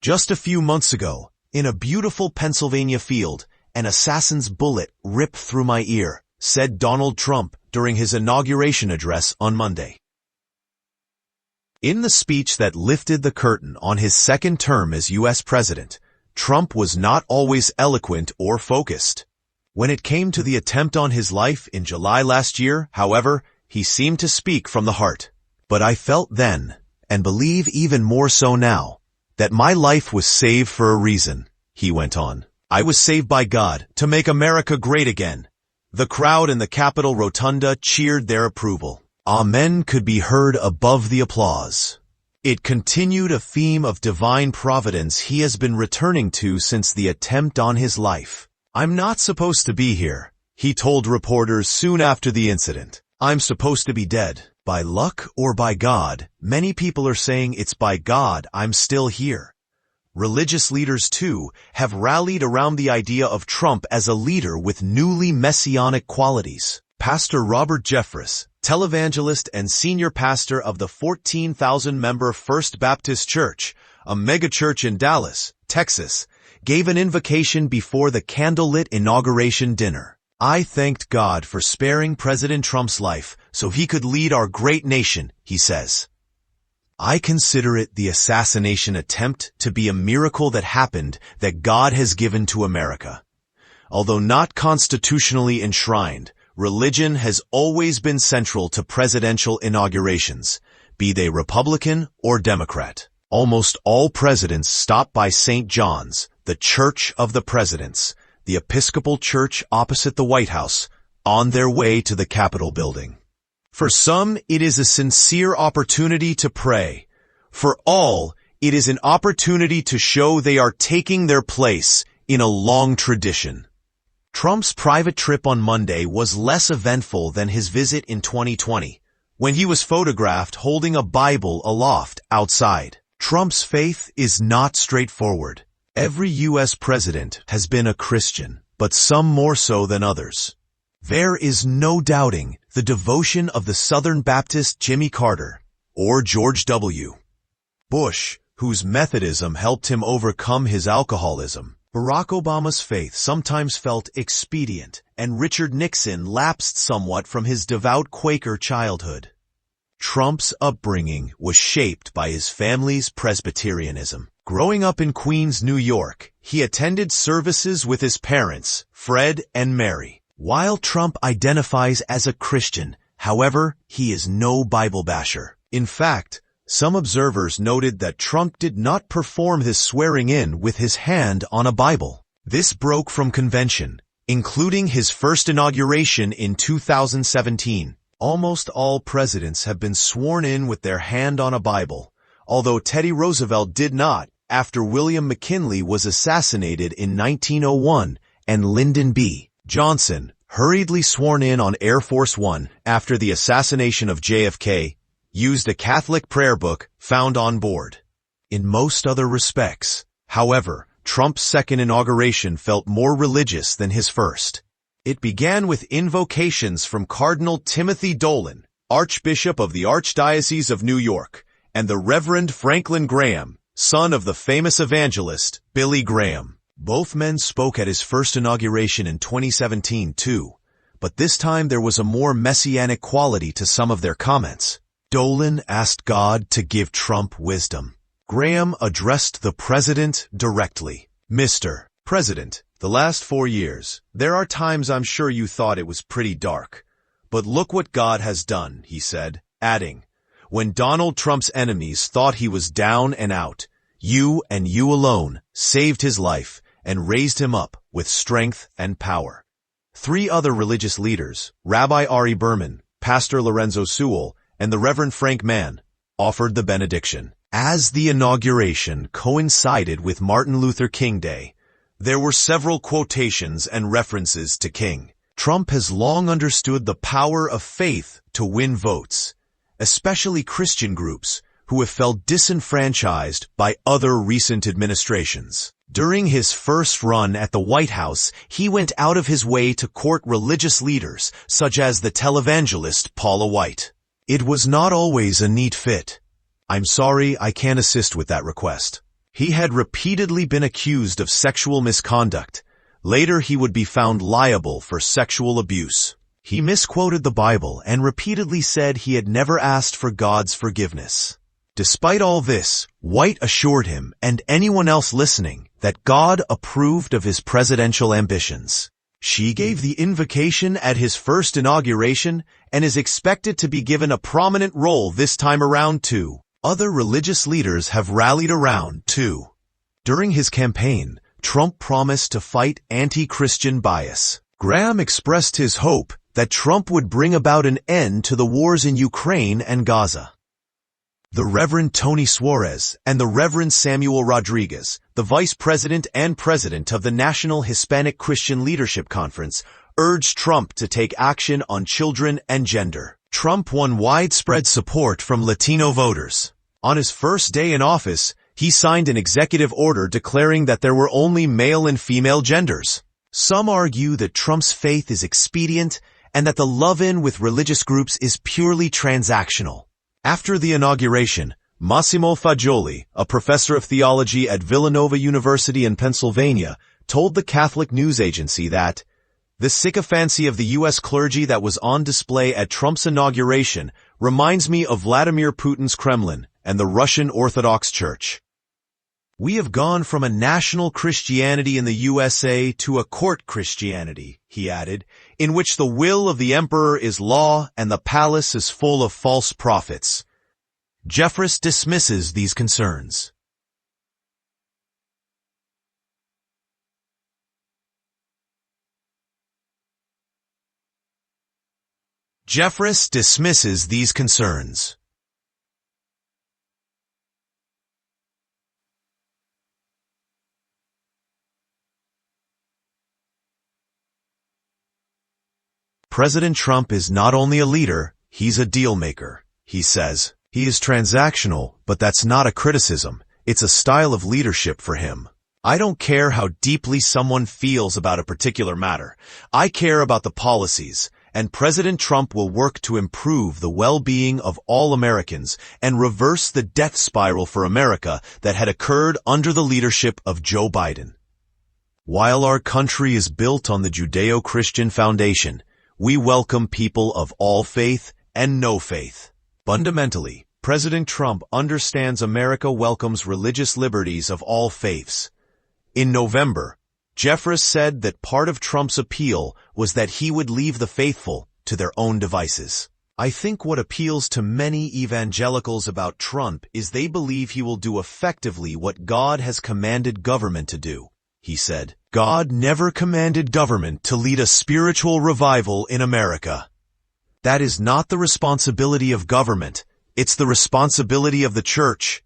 Just a few months ago, in a beautiful Pennsylvania field, an assassin's bullet ripped through my ear, said Donald Trump during his inauguration address on Monday. In the speech that lifted the curtain on his second term as U.S. president, Trump was not always eloquent or focused. When it came to the attempt on his life in July last year, however, he seemed to speak from the heart. But I felt then, and believe even more so now, that my life was saved for a reason, he went on. I was saved by God to make America great again. The crowd in the Capitol Rotunda cheered their approval. Amen could be heard above the applause. It continued a theme of divine providence he has been returning to since the attempt on his life. I'm not supposed to be here, he told reporters soon after the incident. I'm supposed to be dead. By luck or by God, many people are saying it's by God I'm still here. Religious leaders, too, have rallied around the idea of Trump as a leader with newly messianic qualities. Pastor Robert Jeffress, televangelist and senior pastor of the 14,000-member First Baptist Church, a megachurch in Dallas, Texas, gave an invocation before the candlelit inauguration dinner. I thanked God for sparing President Trump's life so he could lead our great nation, he says. I consider it the assassination attempt to be a miracle that happened that God has given to America. Although not constitutionally enshrined, religion has always been central to presidential inaugurations, be they Republican or Democrat. Almost all presidents stop by St. John's, the Church of the Presidents, the Episcopal Church opposite the White House, on their way to the Capitol building. For some, it is a sincere opportunity to pray. For all, it is an opportunity to show they are taking their place in a long tradition. Trump's private trip on Monday was less eventful than his visit in 2020, when he was photographed holding a Bible aloft outside. Trump's faith is not straightforward. Every U.S. president has been a Christian, but some more so than others. There is no doubting the devotion of the Southern Baptist Jimmy Carter, or George W. Bush, whose Methodism helped him overcome his alcoholism. Barack Obama's faith sometimes felt expedient, and Richard Nixon lapsed somewhat from his devout Quaker childhood. Trump's upbringing was shaped by his family's Presbyterianism. Growing up in Queens, New York, he attended services with his parents, Fred and Mary. While Trump identifies as a Christian, however, he is no Bible basher. In fact, some observers noted that Trump did not perform his swearing-in with his hand on a Bible. This broke from convention, including his first inauguration in 2017. Almost all presidents have been sworn in with their hand on a Bible, although Teddy Roosevelt did not after William McKinley was assassinated in 1901 and Lyndon B. Johnson, hurriedly sworn in on Air Force One after the assassination of JFK, used a Catholic prayer book found on board. In most other respects, however, Trump's second inauguration felt more religious than his first. It began with invocations from Cardinal Timothy Dolan, Archbishop of the Archdiocese of New York, and the Reverend Franklin Graham, son of the famous evangelist Billy Graham. Both men spoke at his first inauguration in 2017 too, but this time there was a more messianic quality to some of their comments. Dolan asked God to give Trump wisdom. Graham addressed the president directly. Mr. President, the last 4 years, there are times I'm sure you thought it was pretty dark. But look what God has done, he said, adding, when Donald Trump's enemies thought he was down and out, you and you alone saved his life and raised him up with strength and power. 3 other religious leaders, Rabbi Ari Berman, Pastor Lorenzo Sewell, and the Reverend Frank Mann, offered the benediction. As the inauguration coincided with Martin Luther King Day, there were several quotations and references to King. Trump has long understood the power of faith to win votes, especially Christian groups who have felt disenfranchised by other recent administrations. During his first run at the White House, he went out of his way to court religious leaders such as the televangelist Paula White. It was not always a neat fit. I'm sorry I can't assist with that request. He had repeatedly been accused of sexual misconduct. Later, he would be found liable for sexual abuse. He misquoted the Bible and repeatedly said he had never asked for God's forgiveness. Despite all this, White assured him and anyone else listening that God approved of his presidential ambitions. She gave the invocation at his first inauguration and is expected to be given a prominent role this time around too. Other religious leaders have rallied around too. During his campaign, Trump promised to fight anti-Christian bias. Graham expressed his hope that Trump would bring about an end to the wars in Ukraine and Gaza. The Reverend Tony Suarez and the Reverend Samuel Rodriguez, the Vice President and President of the National Hispanic Christian Leadership Conference, urged Trump to take action on children and gender. Trump won widespread support from Latino voters. On his first day in office, he signed an executive order declaring that there were only male and female genders. Some argue that Trump's faith is expedient and that the love-in with religious groups is purely transactional. After the inauguration, Massimo Fagioli, a professor of theology at Villanova University in Pennsylvania, told the Catholic news agency that the sycophancy of the U.S. clergy that was on display at Trump's inauguration reminds me of Vladimir Putin's Kremlin and the Russian Orthodox Church. We have gone from a national Christianity in the USA to a court Christianity, he added, in which the will of the emperor is law and the palace is full of false prophets. Jeffress dismisses these concerns. Jeffress dismisses these concerns. President Trump is not only a leader, he's a deal maker, he says. He is transactional, but that's not a criticism. It's a style of leadership for him. I don't care how deeply someone feels about a particular matter. I care about the policies, and President Trump will work to improve the well-being of all Americans and reverse the death spiral for America that had occurred under the leadership of Joe Biden. While our country is built on the Judeo-Christian foundation, we welcome people of all faith and no faith. Fundamentally, President Trump understands America welcomes religious liberties of all faiths. In November, Jeffress said that part of Trump's appeal was that he would leave the faithful to their own devices. I think what appeals to many evangelicals about Trump is they believe he will do effectively what God has commanded government to do, he said. God never commanded government to lead a spiritual revival in America. That is not the responsibility of government. It's the responsibility of the church.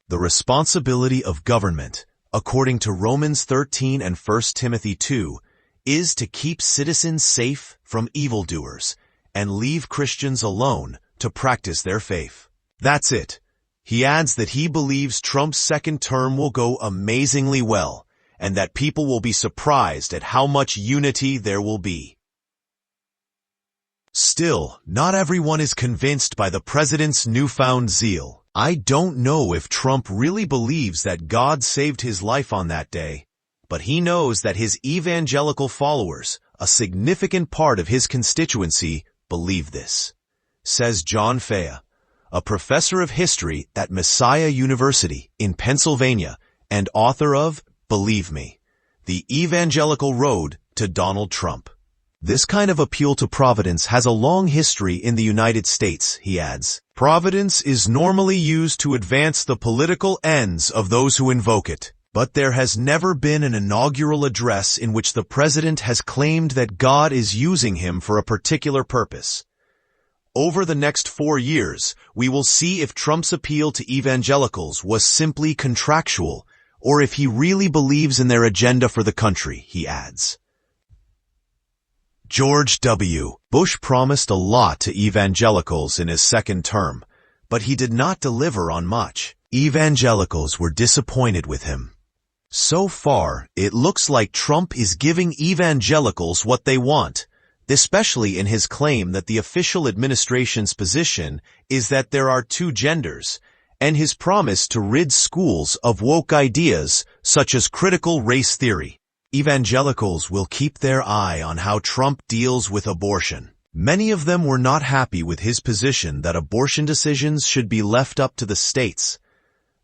The responsibility of government, according to Romans 13 and 1 Timothy 2, is to keep citizens safe from evildoers and leave Christians alone to practice their faith. That's it. He adds that he believes Trump's second term will go amazingly well, and that people will be surprised at how much unity there will be. Still, not everyone is convinced by the president's newfound zeal. I don't know if Trump really believes that God saved his life on that day, but he knows that his evangelical followers, a significant part of his constituency, believe this, says John Fea, a professor of history at Messiah University in Pennsylvania and author of Believe Me, The Evangelical Road to Donald Trump. This kind of appeal to providence has a long history in the United States, he adds. Providence is normally used to advance the political ends of those who invoke it, but there has never been an inaugural address in which the president has claimed that God is using him for a particular purpose. Over the next 4 years, we will see if Trump's appeal to evangelicals was simply contractual, or if he really believes in their agenda for the country, he adds. George W. Bush promised a lot to evangelicals in his second term, but he did not deliver on much. Evangelicals were disappointed with him. So far, it looks like Trump is giving evangelicals what they want, especially in his claim that the official administration's position is that there are two genders, and his promise to rid schools of woke ideas such as critical race theory. Evangelicals will keep their eye on how Trump deals with abortion. Many of them were not happy with his position that abortion decisions should be left up to the states.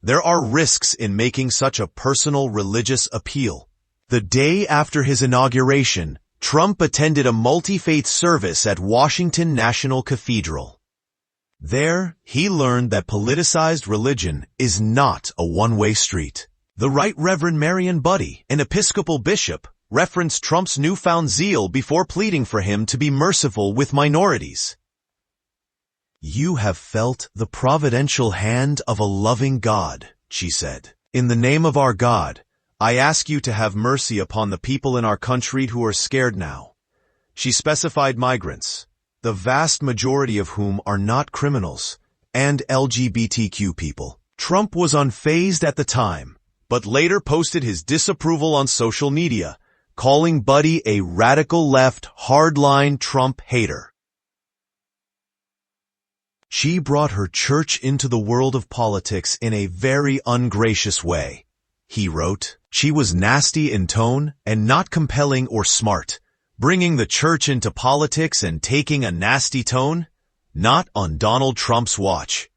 There are risks in making such a personal religious appeal. The day after his inauguration, Trump attended a multi-faith service at Washington National Cathedral. There, he learned that politicized religion is not a one-way street. The Right Reverend Marion Budde, an Episcopal bishop, referenced Trump's newfound zeal before pleading for him to be merciful with minorities. "You have felt the providential hand of a loving God," she said. "In the name of our God, I ask you to have mercy upon the people in our country who are scared now." She specified migrants, the vast majority of whom are not criminals, and LGBTQ people. Trump was unfazed at the time, but later posted his disapproval on social media, calling Budde a radical left, hardline Trump hater. She brought her church into the world of politics in a very ungracious way, he wrote. She was nasty in tone and not compelling or smart, bringing the church into politics and taking a nasty tone, not on Donald Trump's watch.